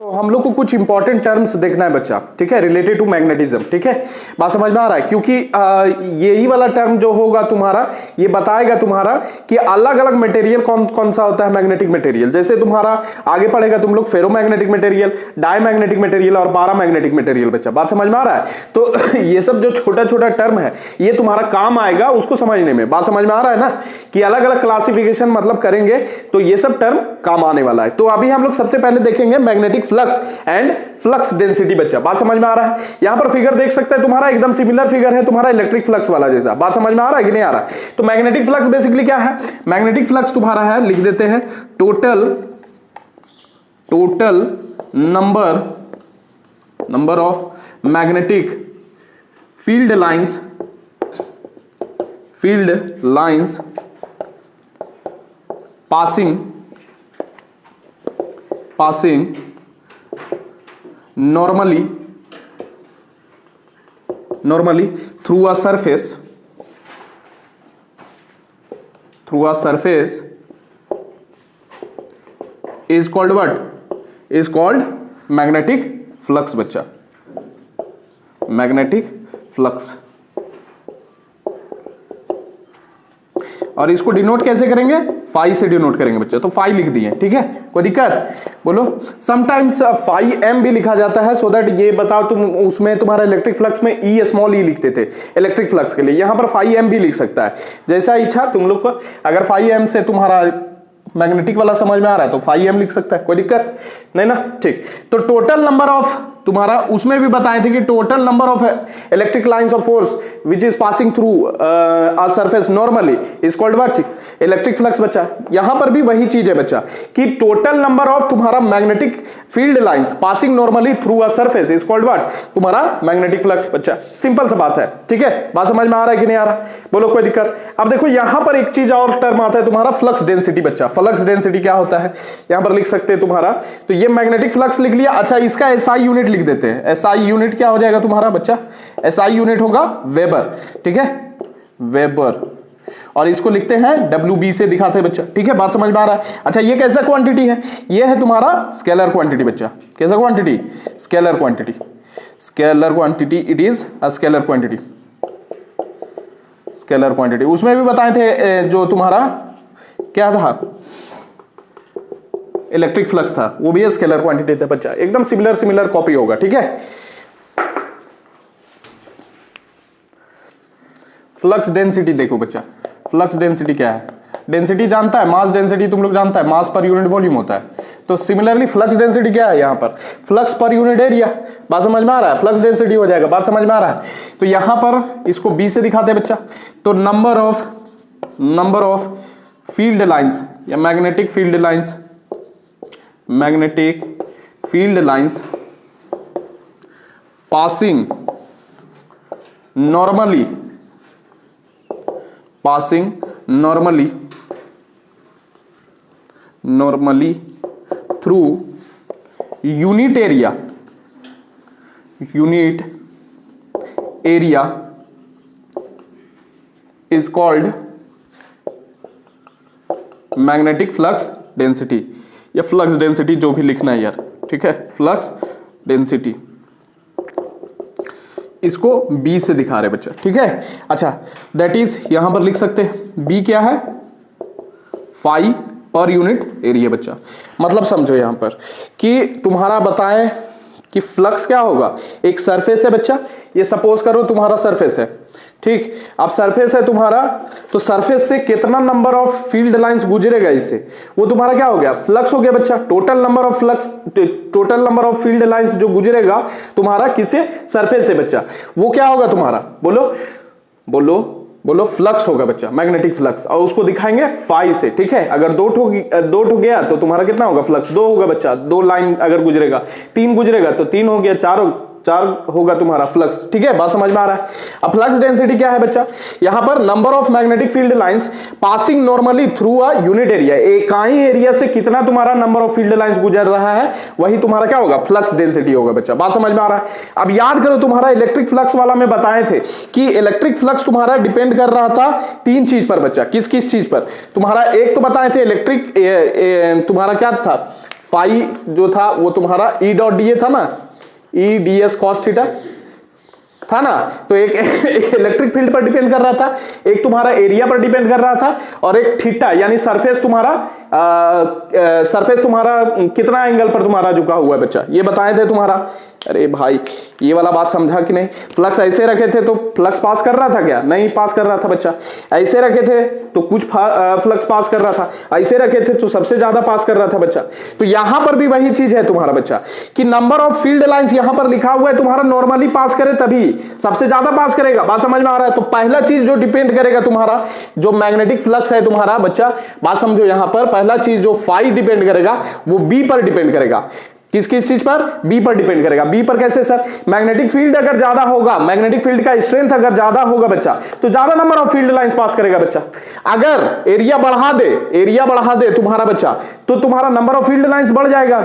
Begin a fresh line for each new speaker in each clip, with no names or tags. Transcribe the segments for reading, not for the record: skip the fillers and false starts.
तो हम लोग को कुछ इंपॉर्टेंट टर्म्स देखना है बच्चा, ठीक है, रिलेटेड टू मैग्नेटिज्म। ठीक है, बात समझ में आ रहा है? क्योंकि यही वाला टर्म जो होगा तुम्हारा, ये बताएगा तुम्हारा कि अलग अलग मटेरियल कौन कौन सा होता है मैग्नेटिक मटेरियल। जैसे तुम्हारा आगे पढ़ेगा तुम लोग फेरोमैग्नेटिक मटेरियल, डायमैग्नेटिक मटेरियल और पैरामैग्नेटिक मटेरियल। बच्चा बात समझ में आ रहा है? तो ये सब जो छोटा छोटा टर्म है ये तुम्हारा काम आएगा उसको समझने में। बात समझ में आ रहा है ना कि अलग अलग क्लासिफिकेशन मतलब करेंगे तो ये सब टर्म काम आने वाला है। तो अभी हम लोग सबसे पहले देखेंगे magnetic flux and flux density. बच्चा बात समझ में आ रहा है? यहां पर फिगर देख सकते हैं तुम्हारा, एकदम सिमिलर फिगर है तुम्हारा इलेक्ट्रिक फ्लक्स वाला जैसा। बात समझ में आ रहा है कि नहीं आ रहा है? तो मैग्नेटिक फ्लक्स बेसिकली क्या है? मैग्नेटिक फ्लक्स तुम्हारा है, लिख देते हैं, total number of magnetic field lines passing normally through a surface is called what? Is called magnetic flux। बच्चा मैग्नेटिक फ्लक्स। और इसको डिनोट कैसे करेंगे? फाई से डिनोट करेंगे बच्चा। तो फाई लिख दिए, ठीक है, कोई दिक्कत? बोलो। समटाइम्स फाई एम भी लिखा जाता है, सो दैट ये बताओ तुम उसमें तुम्हारा इलेक्ट्रिक फ्लक्स में ई स्मॉल ई लिखते थे इलेक्ट्रिक फ्लक्स के लिए, यहां पर फाई एम भी लिख सकता है जैसा इच्छा तुम लोग को। अगर फाई एम से तुम्हारा मैग्नेटिक वाला समझ में आ रहा है तो फाई एम लिख सकता है, कोई दिक्कत नहीं ना? ठीक। तो टोटल नंबर ऑफ तुम्हारा, उसमें भी बताए थे कि total number of electric lines of force which is passing through a surface normally is called what? Electric flux. बच्चा यहां पर भी वही चीज है बच्चा कि टोटल नंबर ऑफ तुम्हारा magnetic field lines passing normally through a surface is called what? तुम्हारा मैग्नेटिक फ्लक्स। बच्चा सिंपल सा बात है, ठीक है, बात समझ में आ रहा है कि नहीं आ रहा? बोलो, कोई दिक्कत? अब देखो यहां पर एक चीज और टर्म आता है तुम्हारा फ्लक्स डेंसिटी। बच्चा फ्लक्स डेंसिटी क्या होता है यहां पर लिख सकते हैं तुम्हारा। तो ये मैग्नेटिक फ्लक्स लिख लिया। अच्छा, इसका एसआई यूनिट लिख देते हैं। एसआई यूनिट क्या हो जाएगा तुम्हारा बच्चा? एसआई यूनिट होगा वेबर, ठीक है, वेबर। और इसको लिखते हैं WB से दिखाते हैं बच्चा, ठीक है, बात समझ में आ रहा है? अच्छा, ये कैसा क्वांटिटी है? ये है तुम्हारा स्केलर क्वांटिटी। बच्चा कैसा quantity? Scalar quantity. Scalar quantity, it is a scalar quantity. Scalar quantity उसमें भी बताए थे जो तुम्हारा क्या था, इलेक्ट्रिक फ्लक्स था, वो भी स्केलर क्वांटिटी था बच्चा, एकदम सिमिलर कॉपी होगा, ठीक है। फ्लक्स डेंसिटी देखो बच्चा, फ्लक्स डेंसिटी क्या है? डेंसिटी जानता है, मास डेंसिटी तुम लोग जानता है, मास पर यूनिट वॉल्यूम होता है। तो सिमिलरली फ्लक्स डेंसिटी क्या है यहां पर? फ्लक्स पर यूनिट एरिया। बात समझ में आ रहा है? फ्लक्स डेंसिटी हो जाएगा, बात समझ में आ रहा है? तो यहां पर इसको B से दिखाते हैं बच्चा। तो नंबर ऑफ फील्ड लाइंस या magnetic field lines passing normally through unit area is called magnetic flux density, या फ्लक्स डेंसिटी जो भी लिखना है यार, ठीक है, फ्लक्स डेंसिटी। इसको B से दिखा रहे बच्चा, ठीक है। अच्छा, दैट इज यहां पर लिख सकते हैं B क्या है? फाई पर यूनिट एरिया। बच्चा मतलब समझो यहां पर कि तुम्हारा बताएं कि फ्लक्स क्या होगा? एक सरफेस है बच्चा, ये सपोज करो तुम्हारा सरफेस है, ठीक। अब सरफेस है तुम्हारा, तो सरफेस से कितना नंबर ऑफ फील्ड लाइंस गुजरेगा इससे, वो तुम्हारा क्या हो गया? फ्लक्स हो गया बच्चा। Total number of field lines जो गुजरेगा तुम्हारा किससे? सरफेस से बच्चा, वो क्या होगा तुम्हारा? बोलो फ्लक्स होगा बच्चा, मैग्नेटिक फ्लक्स। और उसको दिखाएंगे फाई से, ठीक है। अगर दो ठो गया तो तुम्हारा कितना होगा? फ्लक्स 2 होगा बच्चा। 2 लाइन अगर गुजरेगा, 3 गुजरेगा तो 3 हो गया, 4 होगा तुम्हारा फ्लक्स, ठीक है, बात समझ में आ रहा है? अब फ्लक्स डेंसिटी क्या है बच्चा? यहां पर number of magnetic field lines passing normally through a unit area, इकाई एरिया से कितना तुम्हारा नंबर ऑफ फील्ड लाइंस गुजर रहा है, वही तुम्हारा क्या होगा? फ्लक्स डेंसिटी होगा बच्चा, बात समझ में आ रहा है? अब याद करो तुम्हारा इलेक्ट्रिक फ्लक्स वाला में बताए थे कि इलेक्ट्रिक फ्लक्स तुम्हारा डिपेंड कर रहा था 3 चीज पर बच्चा। किस चीज पर? तुम्हारा एक तो बताए थे इलेक्ट्रिक तुम्हारा क्या था? फाई जो था वो तुम्हारा ई डॉट डी ए था ना, E D S cos theta था ना, तो एक इलेक्ट्रिक फील्ड पर डिपेंड कर रहा था, एक तुम्हारा एरिया पर डिपेंड कर रहा था, और एक थीटा यानी सरफेस तुम्हारा कितना एंगल पर तुम्हारा झुका हुआ है बच्चा, ये बताए थे तुम्हारा। अरे भाई ये वाला बात समझा कि नहीं? फ्लक्स ऐसे रखे थे तो फ्लक्स पास कर रहा था क्या? नहीं पास कर रहा था बच्चा। ऐसे रखे थे तो कुछ फ्लक्स पास कर रहा था, ऐसे रखे थे तो सबसे ज्यादा पास कर रहा था बच्चा। तो यहां पर भी वही चीज है तुम्हारा बच्चा कि नंबर ऑफ फील्ड लाइंस यहां पर लिखा हुआ है तुम्हारा, नॉर्मली पास करे तभी सबसे ज्यादा पास करेगा। बात समझ में आ रहा है? तो पहला चीज जो डिपेंड करेगा तुम्हारा जो मैग्नेटिक फ्लक्स है तुम्हारा बच्चा, बात समझो यहां पर पहला चीज जो फाई डिपेंड करेगा वो बी पर डिपेंड करेगा। किस किस चीज पर? बी पर डिपेंड करेगा। बी पर कैसे सर? मैग्नेटिक फील्ड अगर ज्यादा होगा, मैग्नेटिक फील्ड का स्ट्रेंथ अगर ज्यादा होगा बच्चा, तो ज्यादा number of field lines pass करेगा बच्चा। अगर एरिया बढ़ा दे तुम्हारा बच्चा, तो तुम्हारा नंबर ऑफ फील्ड लाइंस बढ़ जाएगा,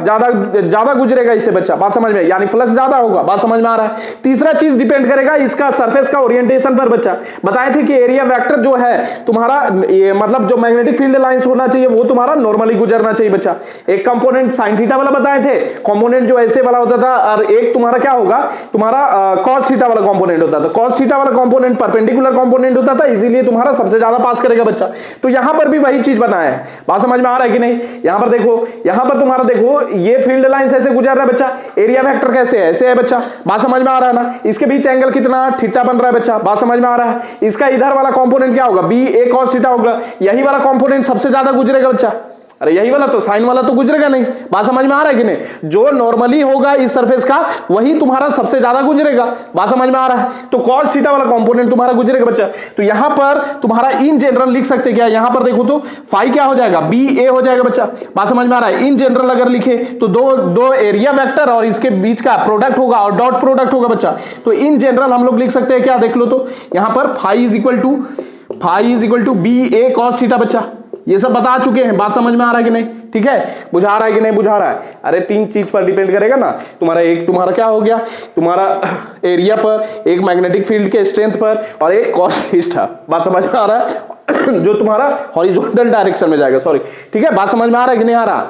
ज्यादा गुजरेगा इससे बच्चा। बात समझ में? यानी फ्लक्स ज्यादा होगा। बात समझ में आ रहा है? तीसरा चीज डिपेंड करेगा इसका सरफेस का ओरिएंटेशन पर बच्चा। बताए थे कि एरिया वेक्टर जो है तुम्हारा, ये मतलब जो मैग्नेटिक फील्ड लाइंस होना चाहिए वो तुम्हारा नॉर्मली गुजरना चाहिए बच्चा। एक कंपोनेंट साइन थीटा वाला बताए थे, कंपोनेंट जो ऐसे वाला होता था, और एक तुम्हारा क्या होगा तुम्हारा cos थीटा वाला कंपोनेंट होता था। cos थीटा वाला कंपोनेंट परपेंडिकुलर कंपोनेंट होता था, इसीलिए तुम्हारा सबसे ज्यादा पास करेगा बच्चा। तो यहां पर भी वही चीज बनाया है। बात समझ में आ रहा है कि नहीं? यहां पर देखो, यहां पर तुम्हारा देखो ये फील्ड लाइंस ऐसे गुजर रहा है बच्चा, एरिया वेक्टर कैसे है? ऐसे है बच्चा। बात समझ में आ रहा है ना? इसके बीच एंगल कितना? थीटा बन रहा है बच्चा। बात समझ में आ रहा है? इसका इधर वाला कंपोनेंट क्या होगा? बी ए cos थीटा होगा। यही वाला कंपोनेंट सबसे ज्यादा गुजरेगा बच्चा। अरे यही वाला तो, साइन वाला तो गुजरेगा नहीं। बात समझ में आ रहा है कि नहीं? जो नॉर्मली होगा इस सरफेस का वही तुम्हारा सबसे ज्यादा गुजरेगा। बात समझ में आ रहा है? तो cos थीटा वाला कंपोनेंट तुम्हारा गुजरेगा बच्चा। तो यहां पर तुम्हारा इन जनरल लिख सकते क्या? यहां पर देखो तो फाई क्या हो जाएगा? बी ए हो जाएगा बच्चा। बात समझ में आ रहा है? इन जनरल अगर लिखे तो दो एरिया वेक्टर और इसके बीच का प्रोडक्ट होगा और डॉट प्रोडक्ट होगा बच्चा। तो इन जनरल हम लोग लिख सकते हैं क्या? देख लो तो यहां पर phi is equal to B A cos theta बच्चा। ये सब बता चुके हैं। बात समझ में आ रहा है कि नहीं? ठीक है, बुझा रहा है कि नहीं बुझा रहा है? अरे तीन चीज पर डिपेंड करेगा ना तुम्हारा, एक तुम्हारा क्या हो गया तुम्हारा एरिया पर, एक मैग्नेटिक फील्ड के स्ट्रेंथ पर, और एक cos थीटा। बात समझ में आ रहा है? जो तुम्हारा हॉरिजॉन्टल डायरेक्शन में जाएगा। सॉरी, ठीक है, बात समझ में आ रहा है कि नहीं आ रहा?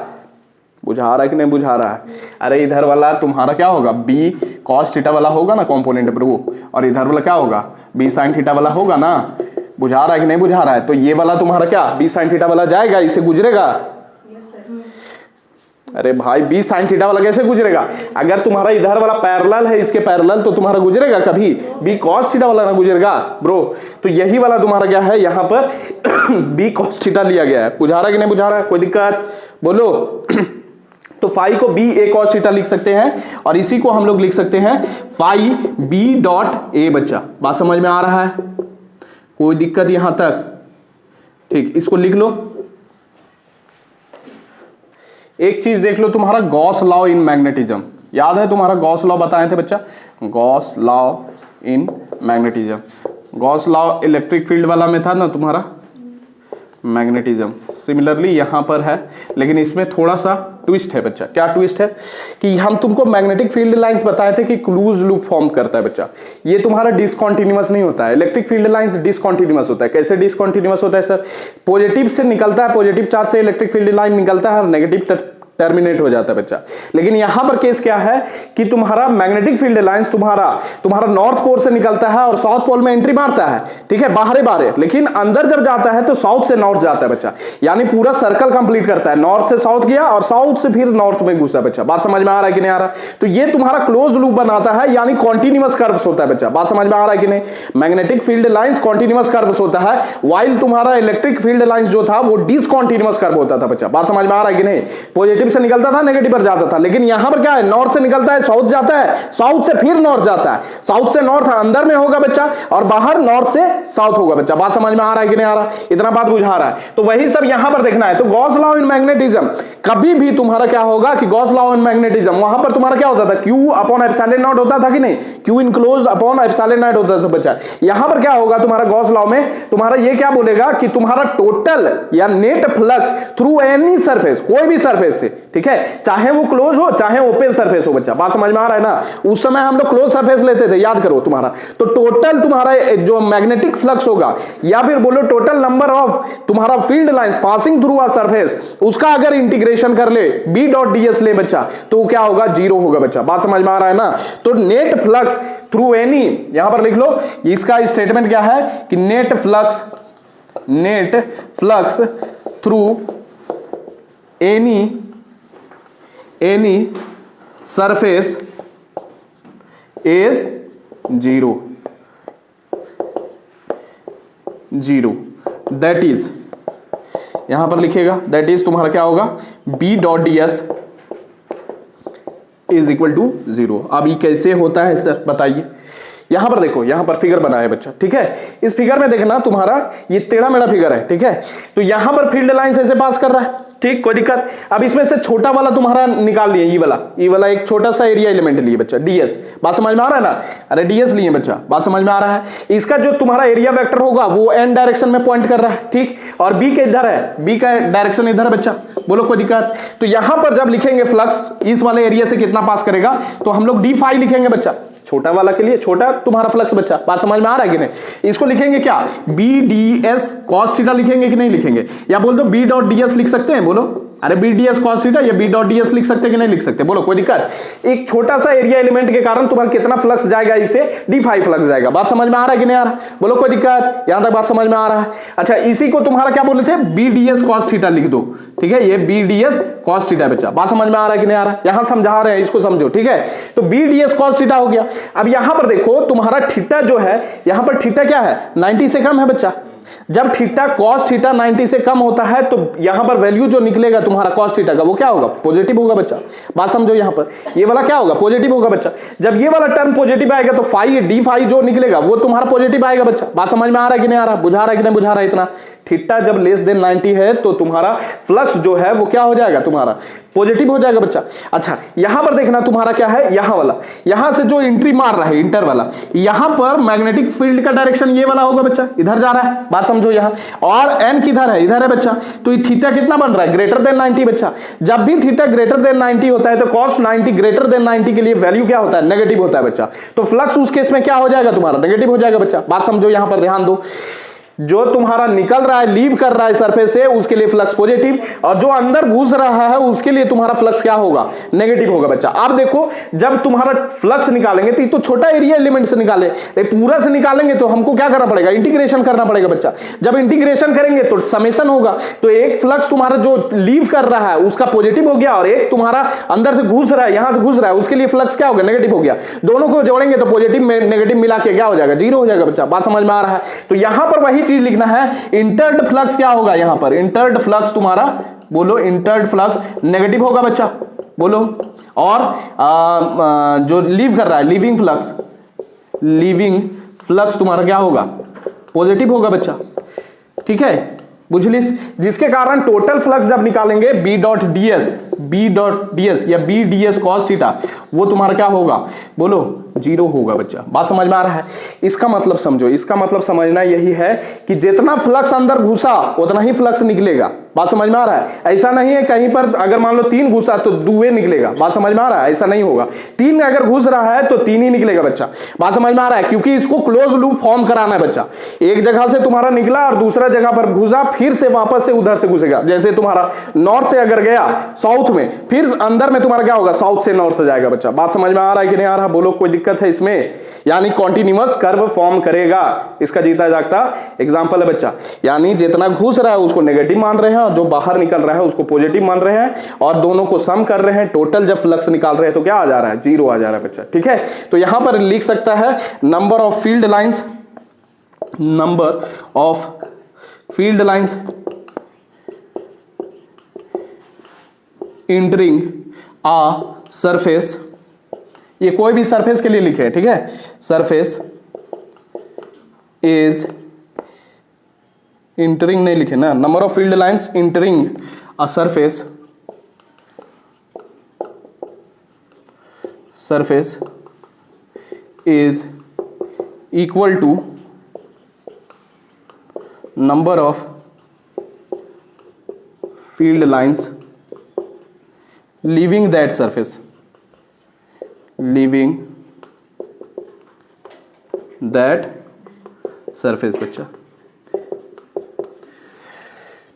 बुझा रहा है कि नहीं बुझा रहा है? अरे इधर वाला तुम्हारा क्या होगा? बी cos थीटा वाला होगा ना कंपोनेंट पर वो, और इधर वाला क्या होगा? बी sin थीटा वाला होगा ना। बुझा रहा है कि नहीं बुझा रहा है? तो ये वाला तुम्हारा क्या बी sin थीटा वाला जाएगा, इसे गुजरेगा। अरे भाई बी sin थीटा वाला कैसे गुजरेगा? अगर तुम्हारा इधर वाला पैरेलल है इसके पैरेलल, तो तुम्हारा गुजरेगा कभी? बी cos थीटा वाला ना गुजरेगा ब्रो। तो यही वाला तुम्हारा क्या है यहां पर बी cos थीटा लिया गया है। बुझा रहा है कि नहीं बुझा रहा है? कोई दिक्कत बोलो? तो फाई को बी ए cos थीटा लिख सकते हैं, और इसी को हम लोग लिख सकते हैं फाई बी डॉट ए बच्चा। बात समझ में आ रहा है? कोई दिक्कत यहां तक? ठीक, इसको लिख लो। एक चीज देख लो, तुम्हारा गॉस लॉ इन मैग्नेटिज्म याद है? तुम्हारा गॉस लॉ बताए थे बच्चा, Gauss law in magnetism. Gauss law electric field वाला में था ना तुम्हारा, मैग्नेटिज्म सिमिलरली यहां पर है, लेकिन इसमें थोड़ा सा ट्विस्ट है बच्चा। क्या ट्विस्ट है? कि हम तुमको मैग्नेटिक फील्ड लाइंस बताए थे कि क्लोज लूप फॉर्म करता है बच्चा। ये तुम्हारा डिसकंटिन्यूअस नहीं होता है। इलेक्ट्रिक फील्ड लाइंस डिसकंटिन्यूअस होता है। कैसे डिसकंटिन्यूअस होता है सर? पॉजिटिव से निकलता है, पॉजिटिव चार्ज से इलेक्ट्रिक फील्ड लाइन निकलता है, और नेगेटिव टर्मिनेट हो जाता है बच्चा। लेकिन यहां पर केस क्या है कि तुम्हारा मैग्नेटिक फील्ड लाइंस तुम्हारा नॉर्थ पोल से निकलता है और साउथ पोल में एंट्री मारता है, ठीक है, बाहर, लेकिन अंदर जब जाता है तो साउथ से नॉर्थ जाता है बच्चा। यानी पूरा सर्कल कंप्लीट करता है, नॉर्थ से साउथ गया और साउथ से फिर नॉर्थ में घुसा बच्चा। बात समझ में आ रहा है कि नहीं आ रहा? तो ये तुम्हारा क्लोज लूप बनाता है, यानी कॉन्टिन्यूअस कर्व्स होता है बच्चा। बात समझ में आ रहा है कि नहीं? Magnetic field lines continuous curves होता है, वाइल तुम्हारा इलेक्ट्रिक फील्ड लाइंस जो था वो डिसकॉन्टिन्यूअस कर्व होता था बच्चा। बात समझ में आ रहा है कि नहीं? पॉजिटिव से निकलता था, नेगेटिव पर जाता था, लेकिन यहां पर क्या है? नॉर्थ से निकलता है, साउथ जाता है, साउथ से फिर नॉर्थ जाता है, साउथ से नॉर्थ अंदर में होगा बच्चा, और बाहर नॉर्थ से साउथ होगा बच्चा। बात समझ में आ रहा है कि नहीं आ रहा? इतना बात बुझा रहा है? तो वही सब यहां पर देखना है। तो गॉस लॉ इन मैग्नेटिज्म कभी भी तुम्हारा क्या होगा कि गॉस लॉ इन मैग्नेटिज्म वहां पर तुम्हारा क्या होता था? Q अपॉन एप्सिलॉन नॉट होता था कि नहीं? Q enclose upon epsilon not होता था बच्चा। यहां पर क्या होगा तुम्हारा गॉस लॉ में? तुम्हारा ये क्या बोलेगा कि तुम्हारा टोटल या net flux through any surface, कोई भी सरफेस से, ठीक है, चाहे वो क्लोज हो चाहे ओपन सरफेस हो बच्चा, बात समझ में आ रहा है ना। उस समय हम लोग क्लोज सरफेस लेते थे, याद करो तुम्हारा। तो टोटल तुम्हारा जो मैग्नेटिक फ्लक्स होगा या फिर बोलो टोटल नंबर ऑफ तुम्हारा field lines passing through a surface, उसका अगर इंटीग्रेशन कर ले बी डॉट ds ले बच्चा, तो क्या होगा, जीरो होगा बच्चा, बात समझ में आ रहा है ना। तो नेट फ्लक्स थ्रू एनी, यहां पर लिख लो इसका स्टेटमेंट क्या है कि net flux through any surface is zero, that is, यहां पर लिखेगा दैट इज तुम्हारा क्या होगा, B dot ds is equal to zero. अब ये कैसे होता है सर बताइए। यहां पर देखो, यहां पर फिगर बना है बच्चा, ठीक है। इस फिगर में देखना तुम्हारा ये टेढ़ा मेढ़ा फिगर है, ठीक है। तो यहां पर फील्ड लाइंस ऐसे पास कर रहा है, ठीक, कोई दिक्कत। अब इसमें से छोटा वाला तुम्हारा निकाल लिए, ये वाला एक छोटा सा एरिया एलिमेंट लिए बच्चा, ds, बात समझ में आ रहा है ना। अरे ds लिए बच्चा, बात समझ में आ रहा है। इसका जो तुम्हारा एरिया वेक्टर होगा वो n डायरेक्शन में पॉइंट कर रहा है, ठीक। और b के इधर है, b का डायरेक्शन इधर है बच्चा, बोलो कोई दिक्कत। तो यहां पर जब लिखेंगे फ्लक्स इस वाले एरिया से कितना पास करेगा, तो हम लोग d फाई लिखेंगे बच्चा, छोटा वाला के लिए छोटा तुम्हारा फ्लक्स बच्चा, बात समझ में आ रहा है कि नहीं। इसको लिखेंगे क्या, B D S cos theta लिखेंगे कि नहीं लिखेंगे, या बोल दो बी डॉट डी एस लिख सकते हैं, बोलो। अरे B D S cos theta या बी डॉट डी एस लिख सकते हैं कि नहीं लिख सकते, बोलो कोई दिक्कत। एक छोटा सा एरिया एलिमेंट के कारण तुम्हारा कितना फ्लक्स जाएगा, इसे डी फाई फ्लक्स जाएगा, बात समझ में आ रहा है कि नहीं आ रहा, बोलो कोई दिक्कत, यहां तक बात समझ में आ रहा है। अच्छा, इसी को तुम्हारा क्या बोले थे, B D S cos theta लिख दो, ठीक है, ये B D S cos theta बच्चा, बात समझ में आ रहा है कि नहीं आ रहा, यहां समझा रहे हैं, इसको समझो, ठीक है। तो B D S cos theta हो गया। अब यहां पर देखो तुम्हारा थीटा जो है, यहां पर थीटा क्या है, 90 से कम है बच्चा। जब थीटा cos थीटा 90 से कम होता है तो यहां पर वैल्यू जो निकलेगा तुम्हारा cos थीटा का वो क्या होगा, पॉजिटिव होगा बच्चा, बात समझो। यहां पर ये वाला क्या होगा, पॉजिटिव होगा बच्चा। जब ये वाला टर्म पॉजिटिव आएगा तो फाई डी फाई जो निकलेगा वो तुम्हारा पॉजिटिव आएगा बच्चा, बात समझ में आ रहा है कि नहीं आ रहा, बुझा रहा है कि नहीं बुझा रहा है इतना। थीटा जब लेस देन 90 है तो तुम्हारा फ्लक्स जो है वो क्या हो जाएगा, तुम्हारा पॉजिटिव हो जाएगा बच्चा। अच्छा, यहां पर देखना तुम्हारा क्या है, यहां वाला, यहां से जो एंट्री मार रहा है इंटर वाला, यहां पर मैग्नेटिक फील्ड का डायरेक्शन ये वाला होगा बच्चा, इधर जा रहा है, बात समझो यहां। और एन किधर है, इधर है बच्चा। तो ये थीटा कितना बन रहा है, ग्रेटर देन 90 बच्चा। जब भी थीटा ग्रेटर देन 90 होता है तो cos 90 ग्रेटर देन 90 के लिए वैल्यू क्या होता है, नेगेटिव होता है बच्चा। तो फ्लक्स उस केस में क्या हो जाएगा, तुम्हारा नेगेटिव हो जाएगा बच्चा, बात समझो। यहां पर ध्यान दो, जो तुम्हारा निकल रहा है, लीव कर रहा है सरफेस से, उसके लिए फ्लक्स पॉजिटिव, और जो अंदर घुस रहा है उसके लिए तुम्हारा फ्लक्स क्या होगा, नेगेटिव होगा बच्चा। अब देखो, जब तुम्हारा फ्लक्स निकालेंगे तो छोटा एरिया एलिमेंट से निकाले, पूरा से निकालेंगे तो हमको क्या करना पड़ेगा, इंटीग्रेशन करना पड़ेगा बच्चा। जब इंटीग्रेशन करेंगे तो समेशन होगा, तो एक फ्लक्स तुम्हारा जो लीव कर रहा है उसका पॉजिटिव हो गया, और एक तुम्हारा अंदर से घुस रहा है, यहां से घुस रहा है, उसके लिए फ्लक्स क्या होगा, नेगेटिव हो गया। दोनों को जोड़ेंगे तो पॉजिटिव में नेगेटिव मिला के क्या हो जाएगा, जीरो हो जाएगा बच्चा, बात समझ में आ रहा है। तो यहां पर वही चीज लिखना है, इंटर्ड फ्लक्स क्या होगा, यहां पर इंटर्ड फ्लक्स तुम्हारा, बोलो इंटर्ड फ्लक्स नेगेटिव होगा बच्चा, बोलो। और जो लीव कर रहा है, लीविंग फ्लक्स तुम्हारा क्या होगा, पॉजिटिव होगा बच्चा, ठीक है, बुझलिस। जिसके कारण टोटल फ्लक्स जब निकालेंगे बी डॉट ds या बी ds cos थीटा, वो तुम्हारा क्या होगा, बोलो जीरो होगा बच्चा, बात समझ में आ रहा है। इसका मतलब समझो, इसका मतलब समझना यही है कि जितना फ्लक्स अंदर घुसा उतना ही फ्लक्स निकलेगा, बात समझ में आ रहा है। ऐसा नहीं है कहीं पर अगर मान लो 3 घुसा तो 2 निकलेगा, बात समझ में आ रहा है, ऐसा नहीं होगा। 3 अगर घुस रहा है तो 3 ही निकलेगा बच्चा, बात समझ में आ रहा है, क्योंकि इसको क्लोज लूप फॉर्म कराना है बच्चा। एक जगह से तुम्हारा निकला और दूसरा जगह पर घुसा, फिर से वापस से उधर से घुसेगा। जैसे तुम्हारा नॉर्थ से अगर गया साउथ में, फिर अंदर में तुम्हारा क्या होगा, साउथ से नॉर्थ जाएगा बच्चा, बात समझ में आ रहा है कि नहीं आ रहा, बोलो कोई दिक्कत है इसमें। यानी कॉन्टिन्यूअस कर्व फॉर्म करेगा, इसका जीता जागता एग्जांपल है बच्चा। यानी जितना घुस रहा है उसको नेगेटिव मान रहे हैं, और जो बाहर निकल रहा है उसको पॉजिटिव मान रहे हैं, और दोनों को सम कर रहे हैं। टोटल जब फ्लक्स निकाल रहे हैं तो क्या आ जा रहा है, जीरो आ जा रहा है बच्चा, ठीक है। तो यहां पर लिख सकता है number of field lines entering a surface, ये कोई भी सरफेस के लिए लिखे, ठीक है, सरफेस इज इंटरिंग नहीं लिखे ना, number of field lines entering a surface is equal to number of field lines leaving that surface, leaving that surface बच्चा।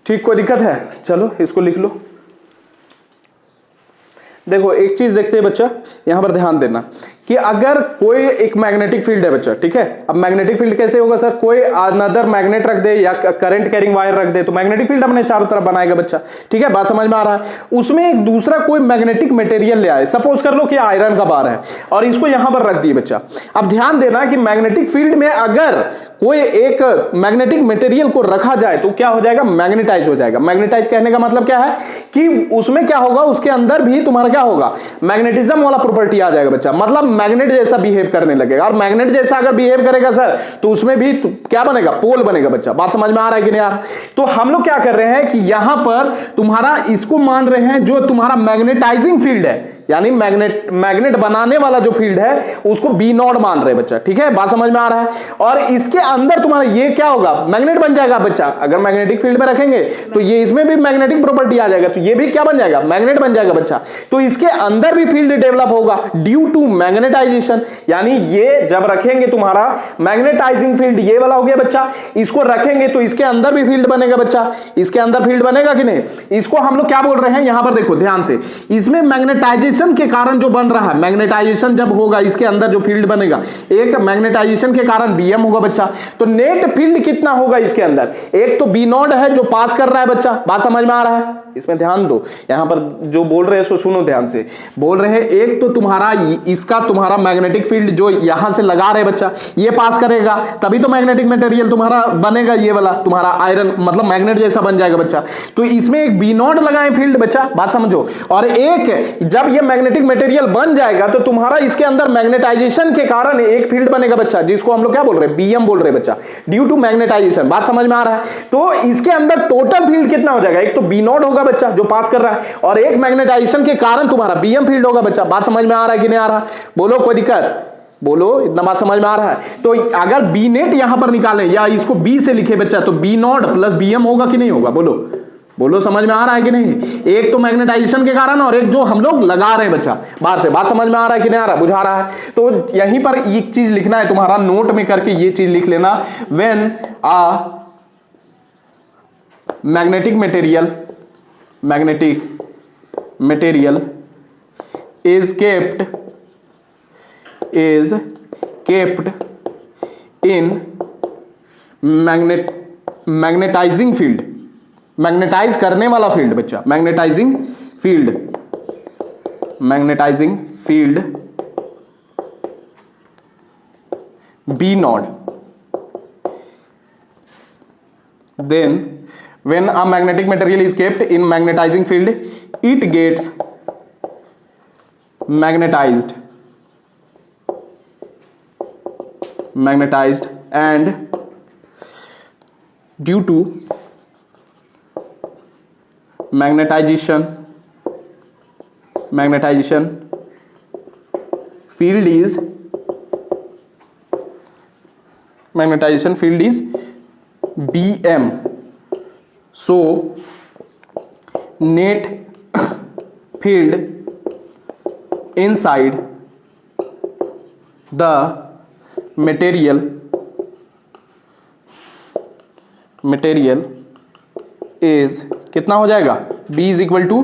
ठीक, कोई दिक्कत है? चलो इसको लिख लो। देखो एक चीज देखते हैं बच्चा, यहां पर ध्यान देना कि अगर कोई एक मैग्नेटिक फील्ड है बच्चा, ठीक है। अब मैग्नेटिक फील्ड कैसे होगा सर? कोई अनदर मैग्नेट रख दे या करंट कैरिंग वायर रख दे तो मैग्नेटिक फील्ड अपने चारों तरफ बनाएगा बच्चा, ठीक है। बात समझ में आ रहा है? उसमें एक दूसरा कोई मैग्नेटिक मटेरियल ले आए, सपोज कर लो कि आयरन का बार है और इसको यहां पर रख दिए बच्चा। अब ध्यान देना कि मैग्नेटिक फील्ड में अगर कोई एक मैग्नेटिक मटेरियल को रखा जाए तो क्या हो जाएगा? मैग्नेटाइज हो जाएगा। मैग्नेटाइज कहने का मतलब क्या है कि उसमें क्या होगा, उसके अंदर भी तुम्हारा क्या होगा, मैग्नेटिज्म वाला प्रॉपर्टी आ जाएगा बच्चा, मतलब मैग्नेट जैसा बिहेव करने लगेगा। और मैग्नेट जैसा अगर बिहेव करेगा सर तो उसमें भी क्या बनेगा? पोल बनेगा बच्चा। बात समझ में आ रहा है कि नहीं आ रहा? तो हम लोग क्या कर रहे हैं कि यहां पर तुम्हारा इसको मान रहे हैं जो तुम्हारा मैग्नेटाइजिंग फील्ड है, यानी मैग्नेट बनाने वाला जो फील्ड है उसको बी नॉट मान रहे बच्चा, ठीक है। बात समझ में आ रहा है? और इसके अंदर तुम्हारा ये क्या होगा? मैग्नेट बन जाएगा बच्चा। अगर मैग्नेटिक फील्ड में रखेंगे तो ये इसमें भी मैग्नेटिक प्रॉपर्टी आ जाएगा, तो ये भी क्या बन जाएगा? मैग्नेट बन जाएगा बच्चा। तो इसके अंदर भी फील्ड डेवलप होगा ड्यू टू मैग्नेटाइजेशन, यानी ये जब रखेंगे तुम्हारा मैग्नेटाइजिंग फील्ड ये वाला हो गया बच्चा, इसको रखेंगे तो इसके अंदर भी फील्ड बनेगा बच्चा। इसके अंदर फील्ड बनेगा कि नहीं? इसको हम लोग क्या बोल रहे हैं यहां पर देखो ध्यान से, इसमें मैग्नेटाइजेशन के कारण जो बन रहा है, मैग्नेटाइजेशन जब होगा इसके अंदर जो फील्ड बनेगा, एक मैग्नेटाइजेशन के कारण बीएम होगा बच्चा। तो नेट फील्ड कितना होगा इसके अंदर? एक तो बी नॉट है जो पास कर रहा है बच्चा। बात समझ में आ रहा है? इसमें ध्यान दो, यहां पर जो बोल रहे हैं सो सुनो ध्यान से। बोल रहे हैं एक तो तुम्हारा इसका तुम्हारा मैग्नेटिक फील्ड जो यहां से लगा रहे बच्चा, ये पास करेगा तभी तो मैग्नेटिक मटेरियल तुम्हारा बनेगा, ये वाला तुम्हारा आयरन मतलब मैग्नेट जैसा बन जाएगा बच्चा। तो इसमें एक बी नॉट लगाए फील्ड बच्चा, बात समझो। और एक जब ये मैग्नेटिक मटेरियल बन जाएगा तो तुम्हारा इसके अंदर मैग्नेटाइजेशन के कारण एक फील्ड बनेगा बच्चा, जिसको हम लोग क्या बोल रहे हैं? बीएम बोल रहे हैं बच्चा, ड्यू टू मैग्नेटाइजेशन। बात समझ में आ रहा है? तो इसके अंदर टोटल फील्ड कितना हो जाएगा? एक तो बी नॉट होगा बच्चा जो पास कर रहा है, और एक मैग्नेटाइजेशन के कारण तुम्हारा बीएम फील्ड होगा बच्चा। बात समझ में आ रहा है कि नहीं आ रहा? बोलो, कोई दिक्कत? बोलो, इतना बात समझ में आ रहा है? तो अगर बी नेट यहां पर निकालें या इसको बी से लिखे बच्चा तो बी नॉट प्लस बीएम होगा कि नहीं होगा? बोलो बोलो, समझ में आ रहा है कि नहीं? एक तो मैग्नेटाइजेशन के कारण और एक जो हम लोग लगा रहे हैं बच्चा बाहर से। बात समझ में आ रहा है कि नहीं आ रहा? बुझा रहा है? तो यहीं पर एक चीज लिखना है तुम्हारा, नोट में करके ये चीज लिख लेना, when a magnetic material is kept in magnetizing field, magnetize करने वाला फील्ड बच्चा, magnetizing field B naught, then when a magnetic material is kept in magnetizing field it gets magnetized and due to magnetization field is Bm, so net field inside the material is कितना हो जाएगा? B is equal to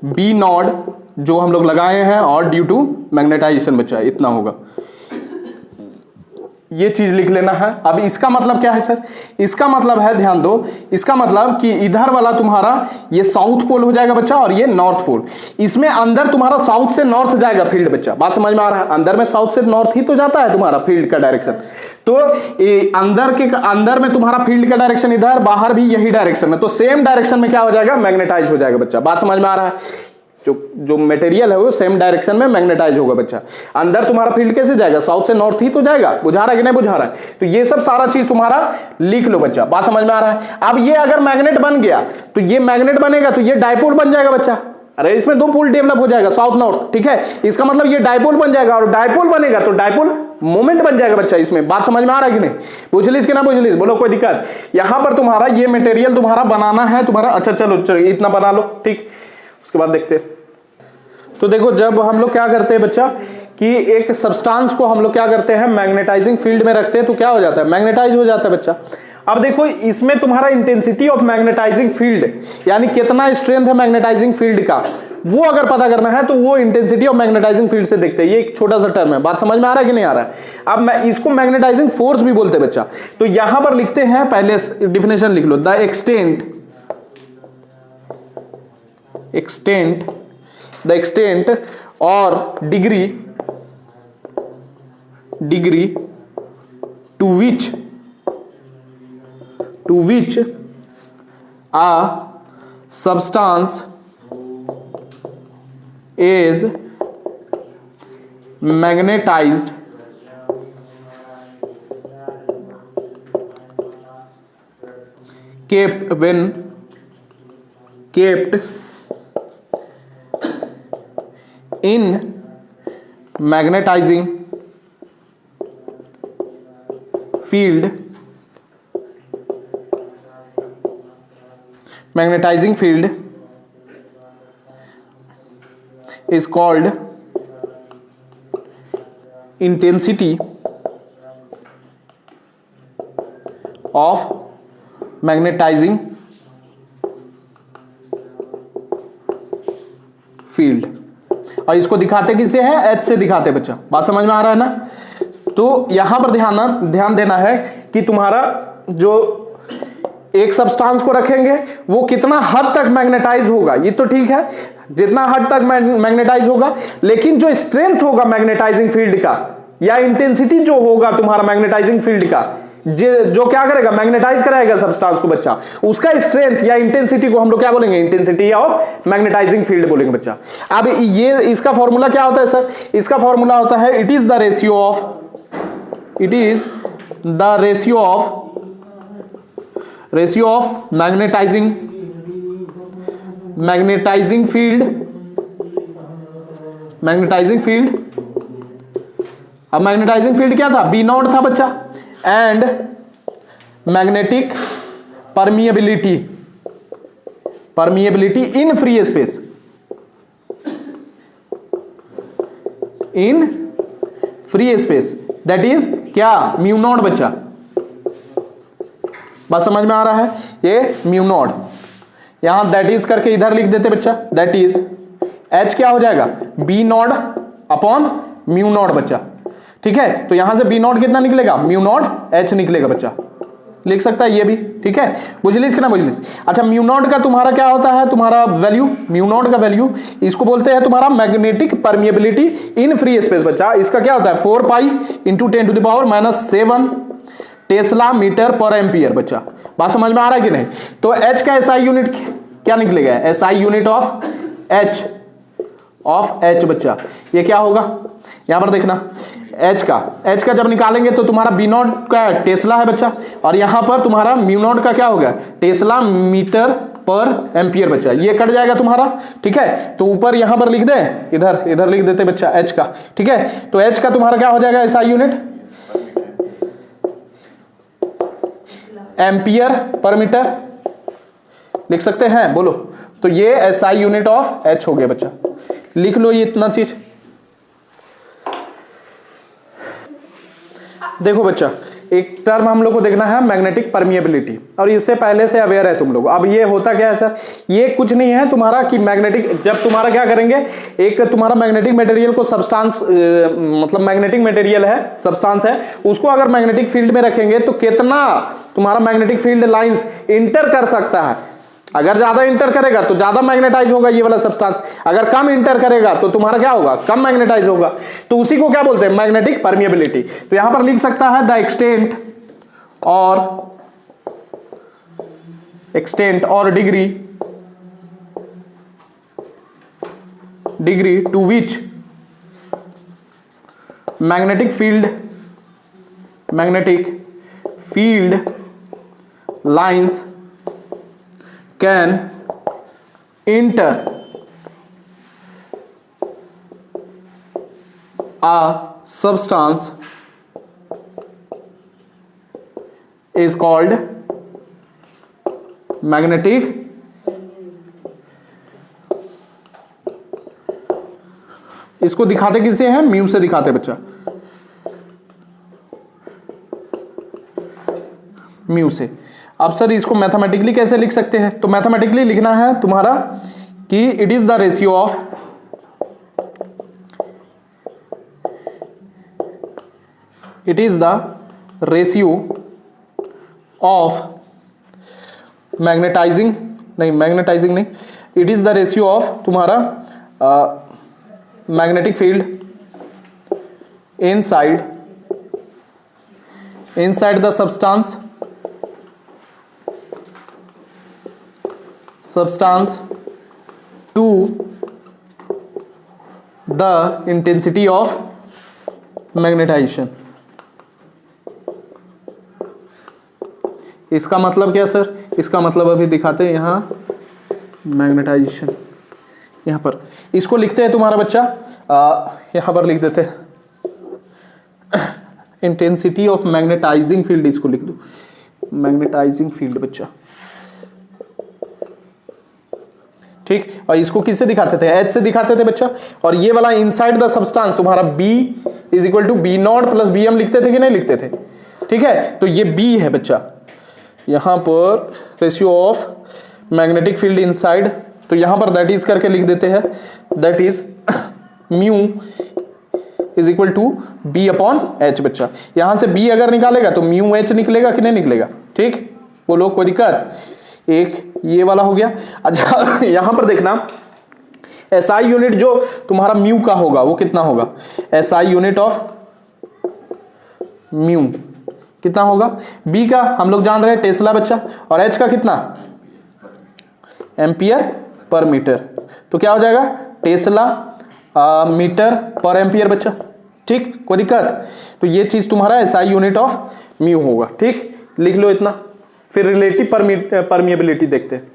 B naught जो हम लोग लगाए हैं और due to magnetisation बच्चा इतना होगा। ये चीज लिख लेना है। अब इसका मतलब क्या है सर? इसका मतलब है, ध्यान दो, इसका मतलब कि इधर वाला तुम्हारा ये साउथ पोल हो जाएगा बच्चा और ये नॉर्थ पोल। इसमें अंदर तुम्हारा साउथ से नॉर्थ जाएगा फील्ड बच्चा। बात समझ में आ रहा है? अंदर में साउथ से नॉर्थ ही तो जाता है तुम्हारा फील्ड का डायरेक्शन। तो अंदर में तुम्हारा फील्ड का डायरेक्शन इधर, बाहर भी यही डायरेक्शन है, तो सेम डायरेक्शन में क्या हो जाएगा? मैग्नेटाइज हो जाएगा बच्चा। बात समझ में आ रहा है? जो मटेरियल है वो सेम डायरेक्शन में मैग्नेटाइज होगा बच्चा। अंदर तुम्हारा फील्ड कैसे जाएगा? साउथ से नॉर्थ ही तो जाएगा। बुझा रहा है कि नहीं बुझा रहा है? तो ये सब सारा चीज तुम्हारा लिख लो बच्चा। बात समझ में आ रहा है? अब ये अगर मैग्नेट बन गया तो ये मैग्नेट बनेगा तो ये डायपोल बन जाएगा बच्चा। अरे इसमें दो पोल डेवलप हो जाएगा, साउथ नॉर्थ, ठीक है। इसका मतलब ये डायपोल बन जाएगा और डायपोल बनेगा तो डायपोल मोमेंट बन जाएगा बच्चा इसमें। बात समझ में आ रहा है कि नहीं? पूछलिस कि ना पूछलिस? बोलो, कोई दिक्कत? यहां पर तुम्हारा ये मटेरियल तुम्हारा बनाना है तुम्हारा। अच्छा चलो इतना बना लो, ठीक। उसके बाद देखते हैं। तो देखो जब हम लोग क्या करते हैं बच्चा कि एक सब्सटेंस को हम लोग क्या करते हैं मैग्नेटाइजिंग फील्ड में रखते हैं तो क्या हो जाता है, मैग्नेटाइज हो जाता है बच्चा। अब देखो इसमें तुम्हारा इंटेंसिटी ऑफ मैग्नेटाइजिंग फील्ड यानी कितना स्ट्रेंथ है मैग्नेटाइजिंग फील्ड का, वो अगर पता करना है तो वो इंटेंसिटी ऑफ मैग्नेटाइजिंग फील्ड से देखते हैं। ये एक छोटा सा टर्म है, बात समझ में आ रहा है कि नहीं आ रहा है। अब मैं इसको मैग्नेटाइजिंग फोर्स भी बोलते हैं बच्चा। तो यहां पर लिखते हैं, पहले डिफिनेशन लिख लो, द एक्सटेंट और degree to which a substance is magnetized when kept in magnetizing field is called intensity of magnetizing field। और इसको दिखाते किससे है, H से दिखाते बच्चा, बात समझ में आ रहा है ना। तो यहां पर ध्यान देना है कि तुम्हारा जो एक सब्सटेंस को रखेंगे वो कितना हद तक मैग्नेटाइज होगा, ये तो ठीक है, जितना हद तक मैग्नेटाइज होगा, लेकिन जो स्ट्रेंथ होगा मैग्नेटाइजिंग फील्ड का या इंटेंसिटी जो होगा तुम्हारा मैग्नेटाइजिंग फील्ड का, जो क्या करेगा, मैग्नेटाइज कराएगा सब्सटेंस को बच्चा, उसका स्ट्रेंथ या इंटेंसिटी को हम लोग क्या बोलेंगे, इंटेंसिटी ऑफ मैग्नेटाइजिंग फील्ड बोलेंगे बच्चा। अब ये इसका फॉर्मूला क्या होता है सर, इसका फॉर्मूला होता है it is the ratio of magnetizing field. अब मैग्नेटाइजिंग फील्ड क्या था, बी नॉट था बच्चा, and magnetic permeability in free space, that is क्या, म्यू नॉट बच्चा, बात समझ में आ रहा है, ये म्यू नॉट, यहां दैट इज करके इधर लिख देते बच्चा, दैट इज एच क्या हो जाएगा, B naught upon mu naught बच्चा, ठीक है। तो यहां से बी नॉट कितना निकलेगा, म्यू नॉट एच निकलेगा बच्चा, लिख सकता है ये भी, ठीक है, बुझलिस कि ना बुझलिस। अच्छा म्यू नॉट का तुम्हारा क्या होता है, तुम्हारा वैल्यू, म्यू नॉट का वैल्यू इसको बोलते हैं तुम्हारा magnetic permeability in free space बच्चा। इसका क्या होता है 4 पाई इंटू 10⁻⁷ टेस्ला मीटर पर एम्पियर बच्चा, बात समझ में आ रहा है कि नहीं। तो एच का एसआई यूनिट क्या निकलेगा, एसआई यूनिट ऑफ एच बच्चा, ये क्या होगा, यहां पर देखना एच का जब निकालेंगे तो तुम्हारा बी नॉट का टेस्ला है बच्चा, और यहां पर तुम्हारा म्यू नॉट का क्या होगा, टेस्ला मीटर पर एम्पियर बच्चा, ये कट जाएगा तुम्हारा, ठीक है। तो ऊपर यहां पर लिख दे, इधर लिख देते बच्चा एच का, ठीक है। तो एच का तुम्हारा क्या हो जाएगा, SI unit ampere per metre लिख सकते हैं, बोलो। तो ये एसआई यूनिट ऑफ एच हो गया बच्चा, लिख लो ये इतना चीज। देखो बच्चा एक टर्म हम लोग को देखना है मैग्नेटिक परमिएबिलिटी, और इससे पहले से अवेयर है तुम लोग। अब ये होता क्या है सर, ये कुछ नहीं है तुम्हारा कि मैग्नेटिक, जब तुम्हारा क्या करेंगे, एक तुम्हारा मैग्नेटिक मटेरियल को सब्सटेंस, मतलब मैग्नेटिक मटेरियल है, सब्सटेंस है, उसको अगर मैग्नेटिक फील्ड में रखेंगे तो कितना तुम्हारा मैग्नेटिक फील्ड लाइंस इंटर कर सकता है। अगर ज्यादा इंटर करेगा तो ज्यादा मैग्नेटाइज होगा ये वाला सब्सटेंस, अगर कम इंटर करेगा तो तुम्हारा क्या होगा, कम मैग्नेटाइज होगा। तो उसी को क्या बोलते हैं, मैग्नेटिक परमिएबिलिटी। तो यहां पर लिख सकता है द एक्सटेंट और degree to which magnetic field lines can enter a substance is called magnetic इसको दिखाते किससे हैं, म्यू से दिखाते बच्चा, म्यू से। अब सर इसको मैथमेटिकली कैसे लिख सकते हैं, तो मैथमेटिकली लिखना है तुम्हारा कि it is the ratio of magnetizing नहीं, it is the ratio of तुम्हारा magnetic field inside the substance to the intensity of magnetization. इसका मतलब क्या सर, इसका मतलब अभी दिखाते हैं यहां मैग्नेटाइजेशन, यहां पर इसको लिखते हैं तुम्हारा बच्चा, यहां पर लिख देते हैं इंटेंसिटी ऑफ मैग्नेटाइजिंग फील्ड, इसको लिख दो मैग्नेटाइजिंग फील्ड बच्चा, ठीक। और इसको किससे दिखाते थे, एच से दिखाते थे बच्चा। और ये वाला इनसाइड द सब्सटेंस तुम्हारा B is equal to B naught plus B M लिखते थे कि नहीं लिखते थे, ठीक है। तो ये B है बच्चा, यहां पर ratio of magnetic field inside, तो यहां पर दैट इज करके लिख देते हैं, that is mu is equal to B upon H बच्चा। यहां से B अगर निकालेगा तो म्यू एच निकलेगा कि नहीं निकलेगा, ठीक। बोलो कोई दिक्कत, एक ये वाला हो गया। अच्छा यहां पर देखना एसआई यूनिट जो तुम्हारा म्यू का होगा वो कितना होगा, एसआई यूनिट ऑफ म्यू कितना होगा, बी का हम लोग जान रहे हैं टेस्ला बच्चा, और एच का कितना एम्पियर पर मीटर, तो क्या हो जाएगा टेस्ला मीटर पर एम्पियर बच्चा, ठीक। कोई दिक्कत, तो ये चीज तुम्हारा एसआई यूनिट ऑफ म्यू होगा, ठीक। लिख लो इतना। फिर रिलेटिव परमिएबिलिटी देखते हैं।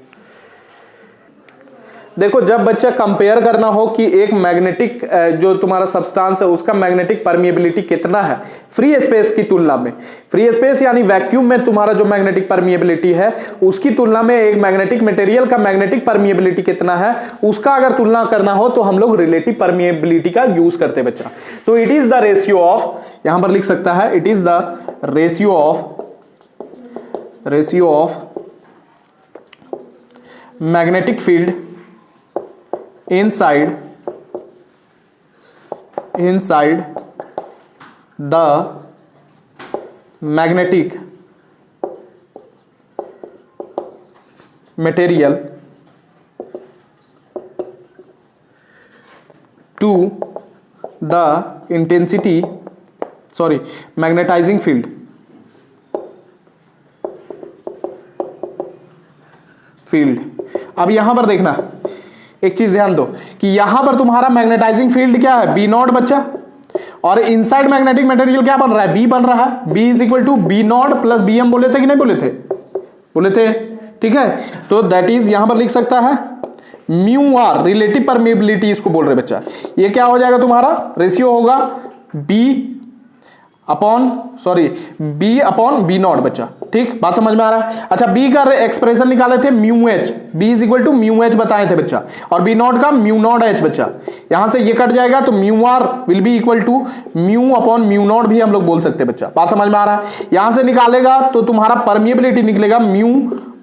देखो जब बच्चा कंपेयर करना हो कि एक मैग्नेटिक जो तुम्हारा सब्सटेंस है उसका मैग्नेटिक परमिएबिलिटी कितना है फ्री स्पेस की तुलना में, फ्री स्पेस यानी वैक्यूम में तुम्हारा जो मैग्नेटिक परमिएबिलिटी है उसकी तुलना में एक मैग्नेटिक मटेरियल का मैग्नेटिक परमिएबिलिटी कितना है, उसका अगर तुलना करना हो तो हम लोग रिलेटिव परमिएबिलिटी का यूज करते हैं बच्चा। तो it is the ratio of, यहां पर लिख सकता है it is the ratio of magnetic field inside the magnetic material to the magnetizing field अब यहां पर देखना एक चीज ध्यान दो कि यहां पर तुम्हारा मैग्नेटाइजिंग फील्ड क्या है बी नॉट बच्चा, और इनसाइड मैग्नेटिक मटेरियल क्या बन रहा है बी बन रहा है, B is equal to B naught plus B M बोले थे कि नहीं बोले थे, बोले थे, ठीक है। तो दैट इज यहां पर लिख सकता है म्यू आर, रिलेटिव परमिएबिलिटी इसको बोल रहे बच्चा। ये क्या हो जाएगा तुम्हारा रेशियो होगा बी अपॉन बी नॉट बच्चा, ठीक। बात समझ में आ रहा है। अच्छा बी का एक्सप्रेशन निकाले थे mu H, B is equal to mu H बताए थे बच्चा, और बी नॉट का म्यू नॉट एच बच्चा। यहां से ये कट जाएगा तो mu R will be equal to mu upon mu naught भी हम लोग बोल सकते हैं बच्चा। बात समझ में आ रहा है। यहां से निकालेगा तो तुम्हारा परमिएबिलिटी निकलेगा म्यू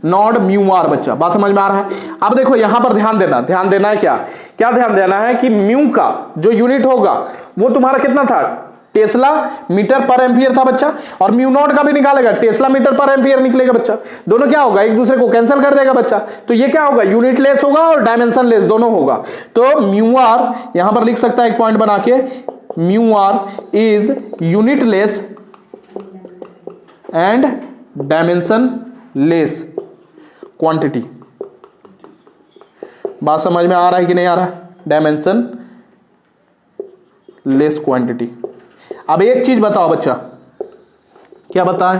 नॉट म्यू आर बच्चा। बात समझ में आ रहा है। अब देखो यहां पर ध्यान देना है क्या ध्यान देना है कि म्यू का जो यूनिट होगा वो तुम्हारा कितना था टेस्ला मीटर पर एम्पियर था बच्चा, और म्यू नॉट का भी निकालेगा टेस्ला मीटर पर एम्पियर निकलेगा बच्चा। दोनों क्या होगा एक दूसरे को कैंसिल कर देगा बच्चा, तो ये क्या होगा यूनिट लेस होगा और डायमेंशन लेस दोनों होगा। तो म्यू आर यहां पर लिख सकता है एक पॉइंट बना के, mu are is unitless and dimensionless quantity. बात समझ में आ रहा है कि नहीं आ रहा है, डायमेंशन लेस क्वांटिटी। अब एक चीज बताओ बच्चा, क्या बताएं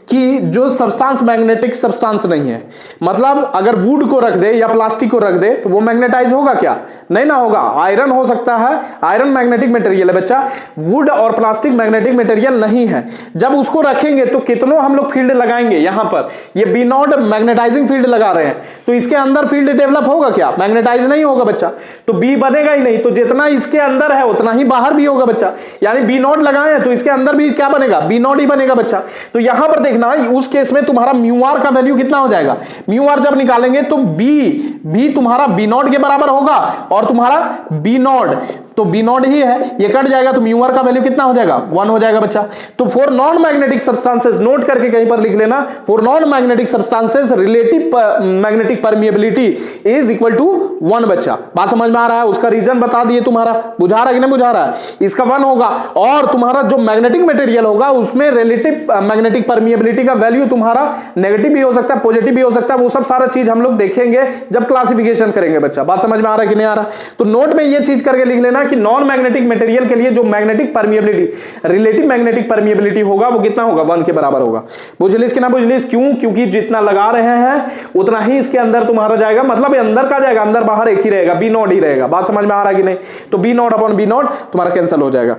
कि जो सब्सटेंस मैग्नेटिक सब्सटेंस नहीं है, मतलब अगर वुड को रख दे या प्लास्टिक को रख दे तो वो मैग्नेटाइज होगा क्या? नहीं ना होगा। आयरन हो सकता है, आयरन मैग्नेटिक मटेरियल है बच्चा, वुड और प्लास्टिक मैग्नेटिक मटेरियल नहीं है। जब उसको रखेंगे तो कितनों हम लोग फील्ड लगाएंगे, यहां पर ये बी नॉट मैग्नेटाइजिंग फील्ड लगा रहे हैं, तो इसके अंदर फील्ड डेवलप होगा क्या? मैग्नेटाइज नहीं होगा बच्चा, तो बी बनेगा ही नहीं। तो जितना इसके अंदर है उतना ही बाहर भी होगा बच्चा, यानी बी नॉट लगाए तो इसके अंदर भी क्या बनेगा? बी नॉट ही बनेगा बच्चा। तो यहां पर देखना उस केस में तुम्हारा म्यू आर का वैल्यू कितना हो जाएगा? म्यू आर जब निकालेंगे तो बी तुम्हारा बी नॉट के बराबर होगा और तुम्हारा बी नॉट, तो बी नॉट ही है, ये कट जाएगा तो म्यू आर का वैल्यू कितना हो जाएगा? 1 हो जाएगा बच्चा। तो for non magnetic substances, note करके कहीं पर लिख लेना, for non magnetic substances relative magnetic permeability is equal to 1 बच्चा। बात समझ में आ रहा है? उसका रीजन बता दिए, तुम्हारा बुझा रहा है कि नहीं बुझा रहा है? इसका 1 होगा और तुम्हारा जो मैग्नेटिक मटेरियल होगा उसमें रिलेटिव मैग्नेटिक परमिएबिलिटी का वैल्यू तुम्हारा नेगेटिव भी हो सकता है, पॉजिटिव भी हो सकता है, वो सब सारा चीज हम लोग देखेंगे जब क्लासिफिकेशन करेंगे बच्चा। बात समझ में आ रहा है कि नहीं आ रहा? तो नोट में ये चीज करके लिख लेना कि नॉन मैग्नेटिक मटेरियल के लिए जो magnetic permeability relative magnetic permeability होगा वो कितना होगा? 1 के बराबर होगा। बुझलिस कि ना बुझलिस? क्यों? क्योंकि जितना लगा रहे हैं उतना ही इसके अंदर तुम्हारा जाएगा, मतलब ये अंदर का जाएगा, अंदर बाहर एक ही रहेगा, बी नॉट ही रहेगा। बात समझ में आ रहा है कि नहीं? तो B naught upon B naught तुम्हारा कैंसिल हो जाएगा।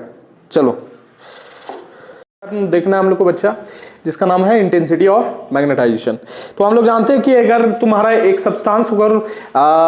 चलो देखना हम लोग को बच्चा जिसका नाम है इंटेंसिटी ऑफ मैग्नेटाइजेशन। तो हम लोग जानते हैं कि अगर तुम्हारा एक सब्सटेंस अगर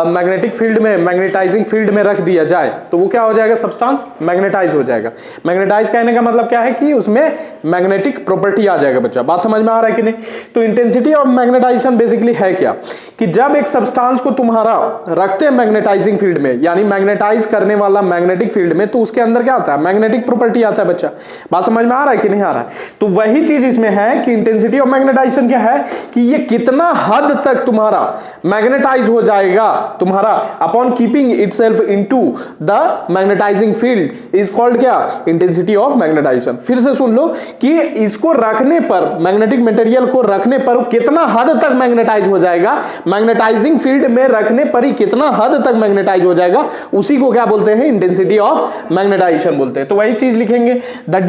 मैग्नेटिक फील्ड में, मैग्नेटाइजिंग फील्ड में रख दिया जाए तो वो क्या हो जाएगा? सब्सटेंस मैग्नेटाइज हो जाएगा। मैग्नेटाइज कहने का मतलब क्या है कि उसमें मैग्नेटिक प्रॉपर्टी आ जाएगा बच्चा। बात समझ में आ रहा है कि नहीं? तो इंटेंसिटी ऑफ मैग्नेटाइजेशन बेसिकली है क्या कि जब एक सब्सटेंस को तुम्हारा रखते हैं मैग्नेटाइजिंग फील्ड में, यानी मैग्नेटाइज करने वाला मैग्नेटिक फील्ड में, तो उसके अंदर क्या आता है? मैग्नेटिक प्रॉपर्टी आता है बच्चा। बात समझ में आ रहा है कि नहीं आ रहा है? तो वही चीज इसमें है कि इंटेंसिटी ऑफ मैग्नेटाइजेशन क्या है कि ये कितना हद तक तुम्हारा मैग्नेटाइज हो जाएगा तुम्हारा upon keeping itself into the magnetizing field is called क्या? Intensity of magnetization. फिर से सुन लो कि इसको रखने पर, मैग्नेटिक मटेरियल को रखने पर कितना हद तक मैग्नेटाइज हो जाएगा, मैग्नेटाइजिंग फील्ड में रखने पर ही कितना हद तक मैग्नेटाइज हो जाएगा, उसी को क्या बोलते हैं? इंटेंसिटी ऑफ मैग्नेटाइजेशन बोलते हैं। तो वही चीज लिखेंगे, the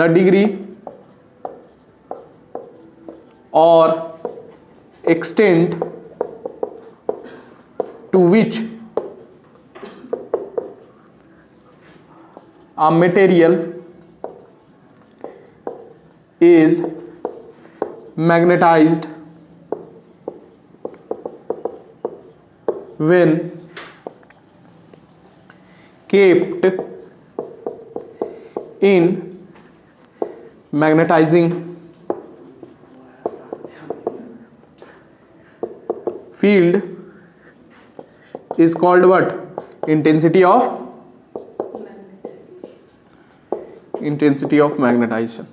degree or extent to which a material is magnetized when kept in magnetizing field is called what? Intensity of magnetization.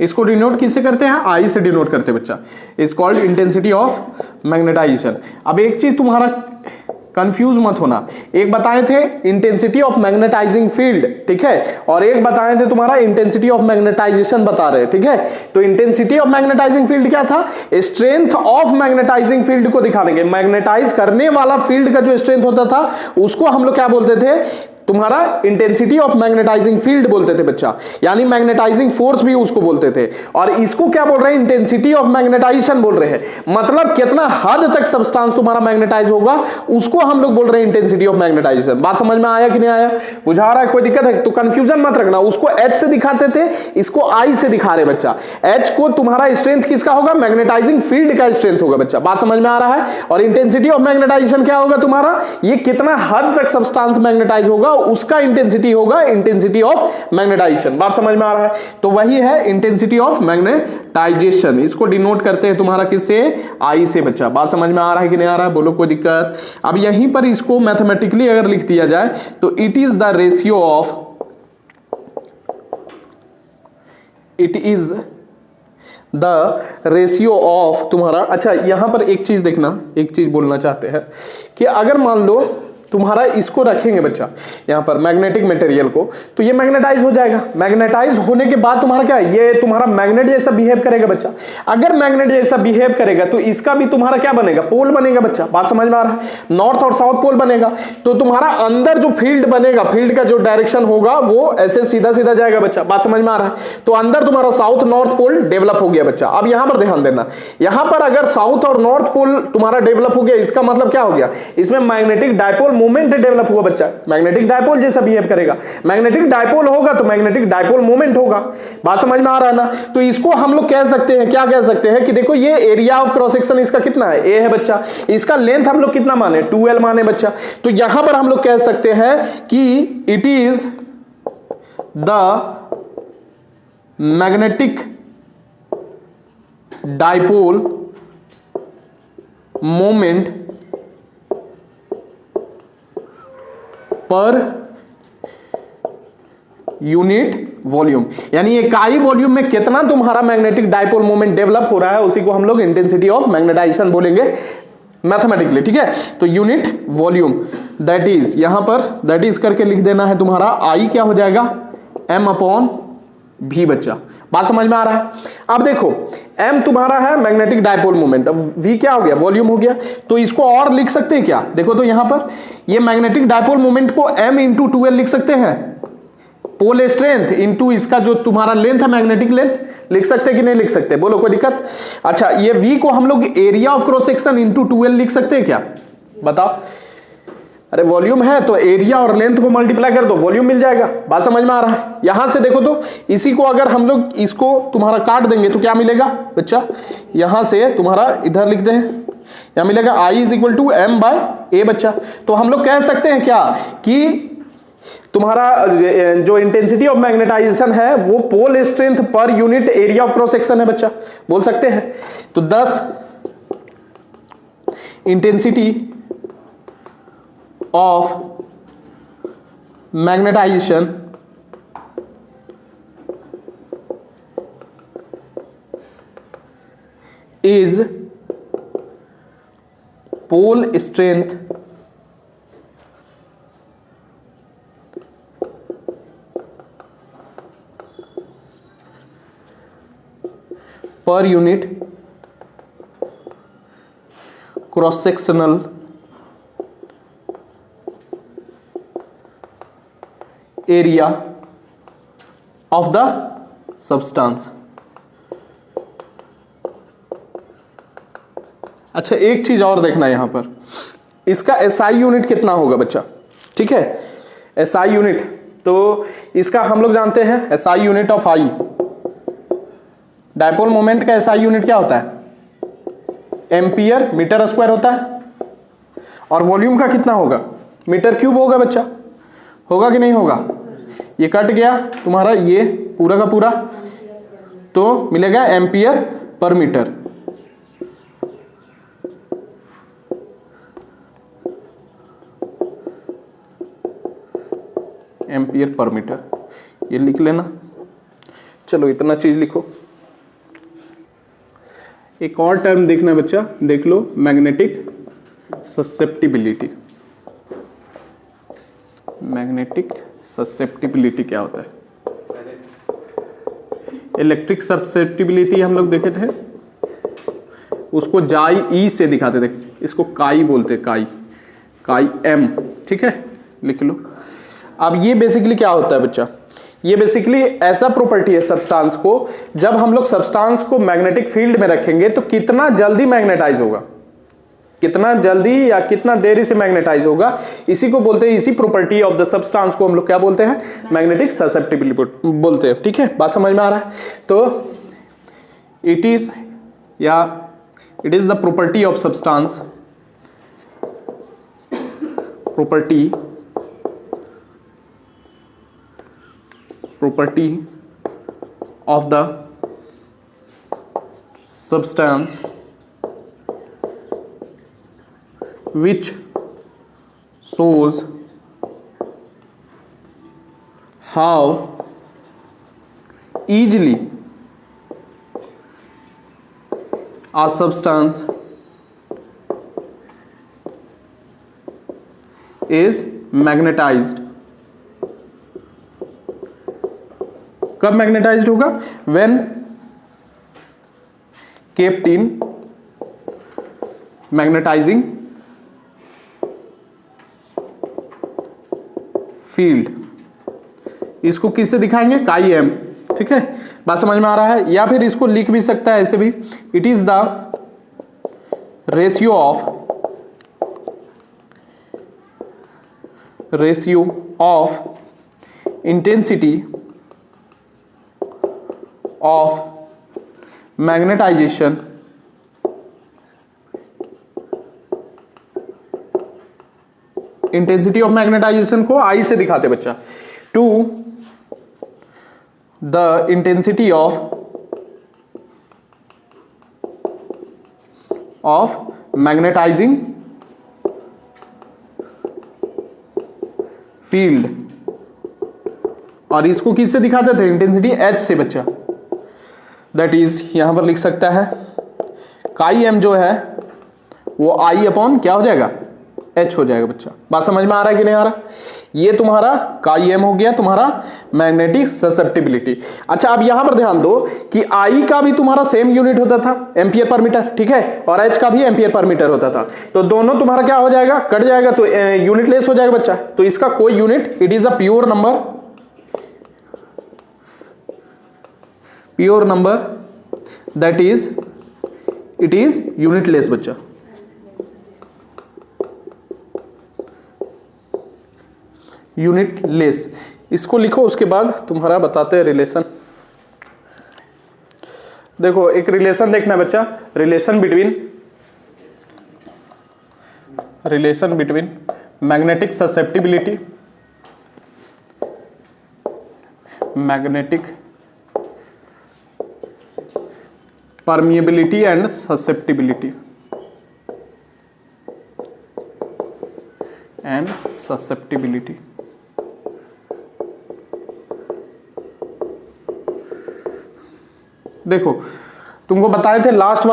इसको डिनोट किससे करते हैं? आई से डिनोट करते हैं बच्चा। Is called intensity of magnetization. अब एक चीज तुम्हारा कंफ्यूज मत होना, एक बताए थे इंटेंसिटी ऑफ मैग्नेटाइजिंग फील्ड, ठीक है, और एक बताए थे तुम्हारा इंटेंसिटी ऑफ मैग्नेटाइजेशन बता रहे, ठीक है। तो इंटेंसिटी ऑफ मैग्नेटाइजिंग फील्ड क्या था? स्ट्रेंथ ऑफ मैग्नेटाइजिंग फील्ड को दिखा देंगे। मैग्नेटाइज करने वाला फील्ड का जो स्ट्रेंथ होता था उसको हम लोग क्या बोलते थे? तुम्हारा इंटेंसिटी ऑफ मैग्नेटाइजिंग फील्ड बोलते थे बच्चा, यानी मैग्नेटाइजिंग फोर्स भी उसको बोलते थे। और इसको क्या बोल रहे हैं? इंटेंसिटी ऑफ मैग्नेटाइजेशन बोल रहे हैं। मतलब कितना हद तक सब्सटेंस तुम्हारा मैग्नेटाइज होगा उसको हम लोग बोल रहे हैं इंटेंसिटी ऑफ मैग्नेटाइजेशन। बात समझ में आया कि नहीं आया? बुझा रहा है? कोई दिक्कत है तो कंफ्यूजन मत रखना। उसको एच से दिखाते थे, इसको आई से दिखा रहे बच्चा। एच को तुम्हारा स्ट्रेंथ किसका होगा? मैग्नेटाइजिंग फील्ड का स्ट्रेंथ होगा बच्चा। बात समझ में आ रहा है? और इंटेंसिटी ऑफ मैग्नेटाइजेशन क्या होगा तुम्हारा? ये कितना हद तक सब्सटेंस मैग्नेटाइज होगा उसका इंटेंसिटी होगा, इंटेंसिटी ऑफ मैग्नेटाइजेशन। बात समझ में आ रहा है? तो वही है इंटेंसिटी ऑफ मैग्नेटाइजेशन। इसको डिनोट करते हैं तुम्हारा किससे? आई से बच्चा। बात समझ में आ रहा है कि नहीं आ रहा है? बोलो कोई दिक्कत? अब यहीं पर इसको मैथमेटिकली अगर लिख दिया जाए तो it is the ratio of तुम्हारा। अच्छा यहां पर एक चीज देखना, एक चीज बोलना चाहते हैं कि अगर मान लो तुम्हारा इसको रखेंगे बच्चा यहाँ पर मैग्नेटिक मटेरियल को, तो ये मैग्नेटाइज हो जाएगा। मैग्नेटाइज होने के बाद तुम्हारा क्या है, ये तुम्हारा मैग्नेट जैसा बिहेव करेगा बच्चा। अगर मैग्नेट जैसा बिहेव करेगा तो इसका भी तुम्हारा क्या बनेगा, पोल बनेगा बच्चा। बात समझ में आ रहा है, नॉर्थ और साउथ पोल बनेगा। तो तुम्हारा अंदर जो फील्ड बनेगा, फील्ड का जो डायरेक्शन होगा वो ऐसे सीधा सीधा जाएगा बच्चा। बात समझ में आ रहा है, तो अंदर तुम्हारा साउथ नॉर्थ पोल डेवलप हो गया बच्चा। अब यहां पर ध्यान देना, यहां पर अगर साउथ और नॉर्थ पोल तुम्हारा डेवलप हो गया, इसका मतलब क्या हो गया, इसमें मैग्नेटिक डायपोल मोमेंट डेवलप हुआ बच्चा। मैग्नेटिक डायपोल जैसा बिहेव करेगा। मैग्नेटिक डायपोल होगा तो मैग्नेटिक डायपोल मोमेंट होगा। बात समझ में आ रहा है ना। तो इसको हम लोग कह सकते हैं, क्या कह सकते हैं कि देखो ये एरिया ऑफ क्रॉस सेक्शन इसका कितना है, ए है बच्चा। इसका लेंथ हम लोग कितना माने, 2l माने बच्चा। तो यहां पर हम लोग कह सकते हैं कि it is the magnetic dipole moment per unit volume, यानी इकाई वॉल्यूम में कितना तुम्हारा मैग्नेटिक डायपोल मोमेंट डेवलप हो रहा है, उसी को हम लोग इंटेंसिटी ऑफ मैग्नेटाइजेशन बोलेंगे मैथमेटिकली, ठीक है। तो यूनिट वॉल्यूम दैट इज, यहां पर दैट इज करके लिख देना है तुम्हारा, आई क्या हो जाएगा, m/v बच्चा। बात समझ में आ रहा है। अब देखो m तुम्हारा है मैग्नेटिक डायपोल मोमेंट, अब v क्या हो गया, वॉल्यूम हो गया। तो इसको और लिख सकते हैं क्या, देखो तो यहां पर ये मैग्नेटिक डायपोल मोमेंट को m × 2l लिख सकते हैं, पोल स्ट्रेंथ इनटू इसका जो तुम्हारा लेंथ है मैग्नेटिक लेंथ, लिख सकते कि नहीं लिख सकते, बोलो कोई दिक्कत। अच्छा ये v को हम लोग area of cross section into 2l लिख सकते हैं क्या, बताओ। अरे वॉल्यूम है तो एरिया और लेंथ को मल्टीप्लाई कर दो, वॉल्यूम मिल जाएगा। बात समझ में आ रहा है। यहां से देखो तो इसी को अगर हम लोग इसको तुम्हारा काट देंगे तो क्या मिलेगा बच्चा, यहां से तुम्हारा इधर लिख दें, यहां मिलेगा I = m/a बच्चा। तो हम लोग कह सकते हैं क्या कि तुम्हारा जो इंटेंसिटी ऑफ मैग्नेटाइजेशन है वो pole strength per unit area of cross section है बच्चा, बोल सकते हैं। तो 10 intensity of magnetization is pole strength per unit cross sectional area of the substance. अच्छा एक चीज और देखना यहां पर, इसका एसआई यूनिट कितना होगा बच्चा, ठीक है। एसआई यूनिट तो इसका हम लोग जानते हैं, SI unit of I, dipole moment का एसआई यूनिट क्या होता है, एम्पियर मीटर स्क्वायर होता है। और वॉल्यूम का कितना होगा, मीटर क्यूब होगा बच्चा, होगा कि नहीं होगा। ये कट गया तुम्हारा ये पूरा का पूरा, तो मिलेगा ampere per metre. Ampere per metre, ये लिख लेना। चलो इतना चीज लिखो। एक और टर्म देखना बच्चा, देख लो, मैग्नेटिक ससेप्टिबिलिटी। मैग्नेटिक ससेप्टिबिलिटी क्या होता है, इलेक्ट्रिक ससेप्टिबिलिटी हम लोग देखे थे, उसको जाई ई से दिखाते थे, इसको काई बोलते, काई, काई एम, ठीक है, लिख लो। अब ये बेसिकली क्या होता है बच्चा, ये बेसिकली ऐसा प्रॉपर्टी है सब्सटेंस को, जब हम लोग सब्सटेंस को मैग्नेटिक फील्ड में रखेंगे तो कितना जल्दी मैग्नेटाइज होगा, कितना जल्दी या कितना देरी से मैग्नेटाइज होगा, इसी को बोलते हैं, इसी प्रॉपर्टी ऑफ द सब्सटेंस को हम लोग क्या बोलते हैं, मैग्नेटिक ससेप्टिबिलिटी बोलते हैं, ठीक है। बात समझ में आ रहा है। तो इट इज या it is the property of substance, property of the substance which shows how easily a substance is magnetized. कब मैग्नेटाइज्ड होगा? When kept in magnetizing field. इसको किससे दिखाएंगे? काई एम। ठीक है, बात समझ में आ रहा है? या फिर इसको लिख भी सकता है ऐसे भी, it is the ratio of intensity of magnetization intensity of magnetization को आई से दिखाते बच्चा, to the intensity of magnetizing field. और इसको किससे दिखाते थे? इंटेंसिटी एच से बच्चा। दैट इज यहां पर लिख सकता है काई एम जो है वो आई अपॉन क्या हो जाएगा? एच हो जाएगा बच्चा। बात समझ में आ रहा है कि नहीं आ रहा? ये तुम्हारा काई एम हो गया तुम्हारा मैग्नेटिक ससेप्टिबिलिटी। अच्छा, अब यहां पर ध्यान दो कि आई का भी तुम्हारा सेम यूनिट होता था, एम्पियर पर मीटर। ठीक है, और एच का भी एम्पियर पर मीटर होता था। तो दोनों तुम्हारा क्या हो जाएगा? कट जाएगा, तो यूनिट लेस हो जाएगा बच्चा। तो इसका कोई unit, it is a pure number that is it is unit less बच्चा। यूनिट लेस, इसको लिखो। उसके बाद तुम्हारा बताते हैं रिलेशन। देखो एक रिलेशन देखना बच्चा, relation between magnetic susceptibility, magnetic permeability and susceptibility देखो तुमको बताए थे लास्ट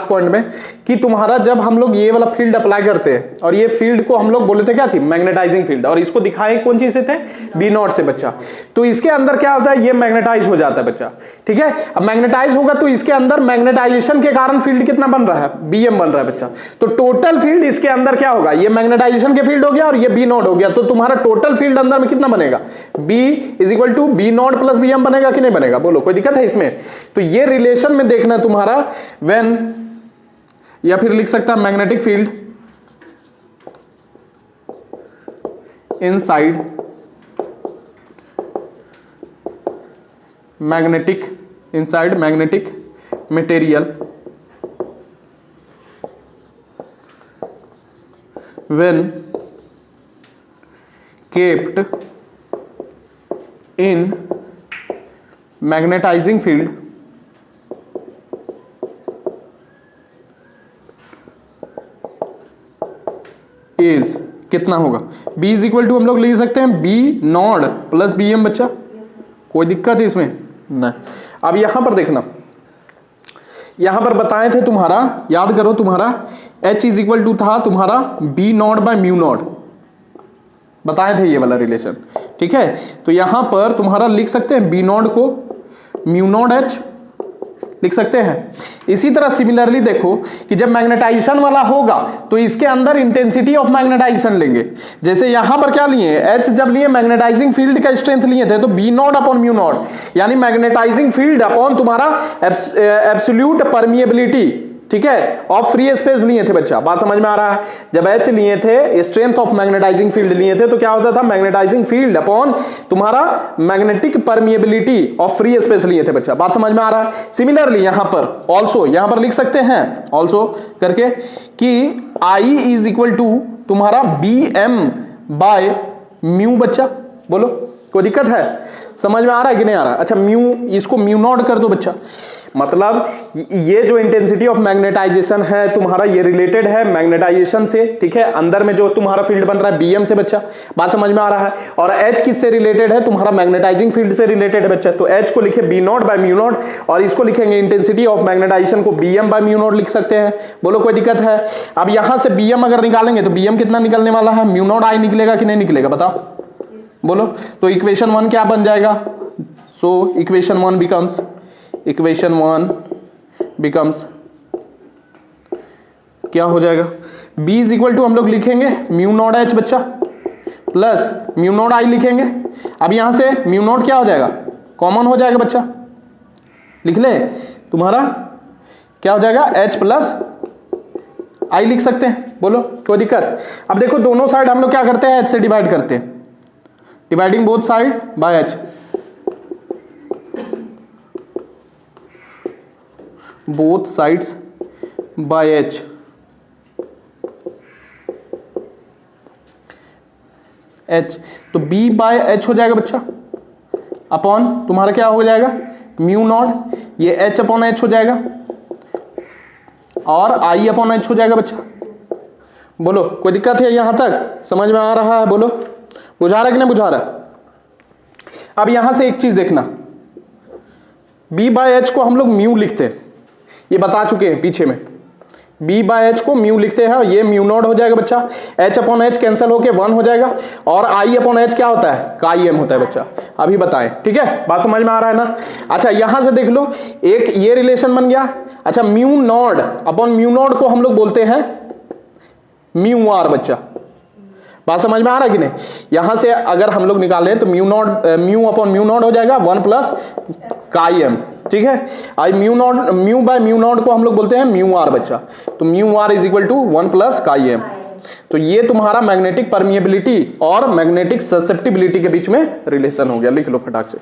पॉइंट में कि तुम्हारा जब हम लोग ये वाला फील्ड अप्लाई करते हैं, और ये फील्ड को हम लोग बोले थे क्या चीज? Magnetizing field. और इसको दिखाए कौन चीज से थे? बी नॉट से बच्चा। तो इसके अंदर क्या होता है? ये मैग्नेटाइज हो जाता है बच्चा। ठीक है, अब मैग्नेटाइज होगा तो इसके अंदर मैग्नेटाइजेशन के कारण फील्ड कितना बन रहा है? बीएम बन रहा है बच्चा। तो टोटल फील्ड इसके अंदर क्या होगा? ये मैग्नेटाइजेशन के फील्ड हो गया और ये बी नॉट हो गया। तो तुम्हारा टोटल फील्ड अंदर में कितना बनेगा? B is equal to B naught plus B M बनेगा कि नहीं बनेगा? बोलो, कोई दिक्कत है इसमें? तो ये रिलेशन में देखना तुम्हारा व्हेन, या फिर लिख सकता है magnetic field inside magnetic material when kept in magnetizing field is कितना होगा? B इज इक्वल टू हम लोग लिख सकते हैं B naught plus B M बच्चा। कोई दिक्कत है इसमें? नहीं। अब यहां पर देखना, यहां पर बताए थे तुम्हारा, याद करो, तुम्हारा H इज इक्वल टू था तुम्हारा B naught by mu naught, बताए थे ये वाला रिलेशन। ठीक है, तो यहां पर तुम्हारा लिख सकते हैं बी नॉट को म्यू नॉट H लिख सकते हैं। इसी तरह सिमिलरली देखो कि जब मैग्नेटाइजेशन वाला होगा तो इसके अंदर इंटेंसिटी ऑफ मैग्नेटाइजेशन लेंगे। जैसे यहां पर क्या लिए? एच जब लिए मैग्नेटाइजिंग फील्ड का स्ट्रेंथ लिए थे, तो B naught upon mu naught, यानी मैग्नेटाइजिंग फील्ड अपॉन तुम्हारा एब्सोल्यूट परमिएबिलिटी, ठीक है, ऑफ फ्री स्पेस लिए थे बच्चा। बात समझ में आ रहा है? जब एच लिए थे, स्ट्रेंथ ऑफ मैग्नेटाइजिंग फील्ड लिए थे, तो क्या होता था? मैग्नेटाइजिंग फील्ड अपॉन तुम्हारा magnetic permeability of free space लिए थे बच्चा। बात समझ में आ रहा है? सिमिलरली यहां पर ऑल्सो, यहां पर लिख सकते हैं ऑल्सो करके कि आई इज इक्वल टू तुम्हारा बी एम बाय म्यू बच्चा। बोलो, कोई दिक्कत है? समझ में आ रहा है कि नहीं आ रहा? अच्छा म्यू, इसको म्यू नॉट कर दो बच्चा, मतलब ये जो इंटेंसिटी ऑफ मैग्नेटाइजेशन है तुम्हारा, ये रिलेटेड है मैग्नेटाइजेशन से, ठीक है। अंदर में जो तुम्हारा फील्ड बन रहा है बीएम से बच्चा, बात समझ में आ रहा है। और एच किससे रिलेटेड है? तुम्हारा मैग्नेटाइजिंग फील्ड से रिलेटेड है बच्चा। तो एच को लिखे B naught by mu naught, और इसको लिखेंगे इंटेंसिटी ऑफ मैग्नेटाइजेशन को बीएम बाय म्यू नॉट लिख सकते हैं। बोलो कोई दिक्कत है? अब यहां से बीएम अगर निकालेंगे तो बीएम कितना निकलने वाला है? म्यू नॉट आई निकलेगा कि नहीं निकलेगा बताओ, बोलो। तो इक्वेशन 1 क्या बन जाएगा? सो इक्वेशन 1 बिकम्स क्या हो जाएगा? B इज इक्वल टू हम लोग लिखेंगे म्यू नॉट एच बच्चा प्लस म्यू नॉट आई लिखेंगे। अब यहां से म्यू नॉट क्या हो जाएगा? कॉमन हो जाएगा बच्चा, लिख ले, तुम्हारा क्या हो जाएगा? H प्लस आई लिख सकते हैं, बोलो कोई दिक्कत? अब देखो दोनों साइड हम लोग क्या करते हैं? H से डिवाइड करते हैं, dividing both side by H, both sides by H। H तो B बाय H हो जाएगा बच्चा, अपॉन तुम्हारा क्या हो जाएगा? म्यू नॉट, ये H अपॉन H हो जाएगा, और I अपॉन H हो जाएगा बच्चा। बोलो कोई दिक्कत है यहां तक? समझ में आ रहा है? बोलो बुझा रहा है कि नहीं बुझा रहा? अब यहां से एक चीज देखना, B बाय H को हम लोग म्यू लिखते हैं, ये बता चुके हैं पीछे में। B बाय H को म्यू लिखते हैं, ये म्यू नॉट हो जाएगा बच्चा, H अपॉन H कैंसिल होके 1 हो जाएगा, और I अपॉन H क्या होता है? काई M होता है बच्चा। अभी बताएं, ठीक है? बात समझ में आ रहा है ना? अच्छा यहां से देख लो, एक ये रिलेशन बन गया। अच्छा mu naught upon mu naught को हम लोग बोलते हैं म्यू आर बच्चा, बात समझ में आ रहा है कि नहीं? यहां से अगर हम लोग निकालें तो mu naught, mu upon mu naught हो जाएगा 1 प्लस काई एम, ठीक है। I mu naught, mu by mu naught को हम लोग बोलते हैं म्यू आर बच्चा, तो mu are is equal to 1 plus chi M. तो ये तुम्हारा मैग्नेटिक परमिएबिलिटी और मैग्नेटिक ससेप्टिबिलिटी के बीच में रिलेशन हो गया, लिख लो फटाक से।